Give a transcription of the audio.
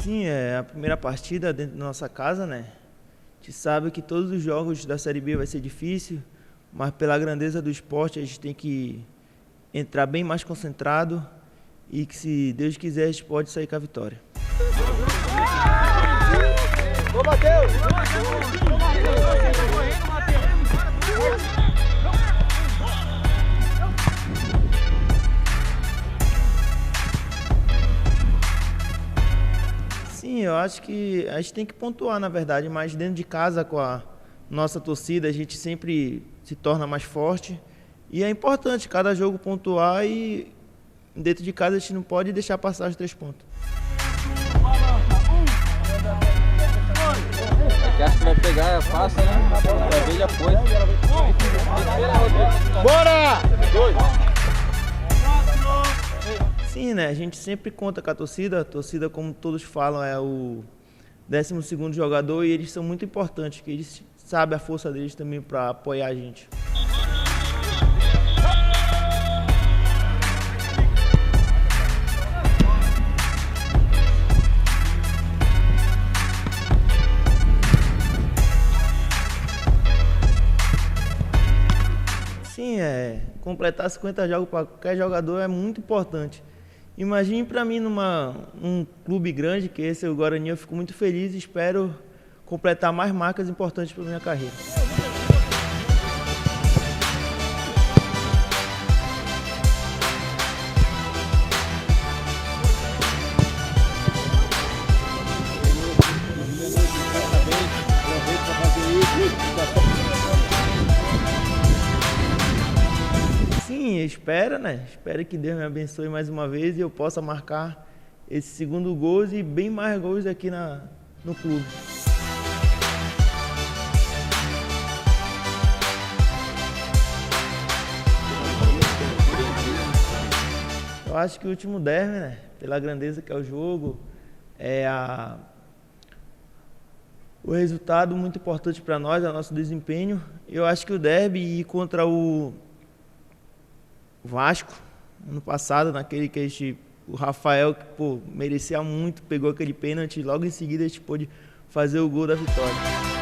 Sim, é a primeira partida dentro da nossa casa, né? A gente sabe que todos os jogos da Série B vai ser difícil, mas pela grandeza do esporte a gente tem que entrar bem mais concentrado e que, se Deus quiser, a gente pode sair com a vitória. Ô, Matheus! Sim, eu acho que a gente tem que pontuar, na verdade, mas dentro de casa com a nossa torcida a gente sempre se torna mais forte e é importante cada jogo pontuar e dentro de casa a gente não pode deixar passar os 3 pontos. Que acho que vai pegar, é fácil, né? Vai ver, já foi. Bora! 2. Sim, né? A gente sempre conta com a torcida. A torcida, como todos falam, é o 12º jogador e eles são muito importantes, que eles sabem a força deles também para apoiar a gente. Sim, completar 50 jogos para qualquer jogador é muito importante. Imagine para mim num clube grande, que esse é o Guarani, eu fico muito feliz e espero completar mais marcas importantes para minha carreira. Sim, espera, né? Espero que Deus me abençoe mais uma vez e eu possa marcar esse 2º gol e bem mais gols aqui no clube. Eu acho que o último derby, né? Pela grandeza que é o jogo, o resultado muito importante para nós, é o nosso desempenho. Eu acho que o derby ir contra o Vasco, ano passado, naquele que o Rafael, que merecia muito, pegou aquele pênalti, logo em seguida a gente pôde fazer o gol da vitória.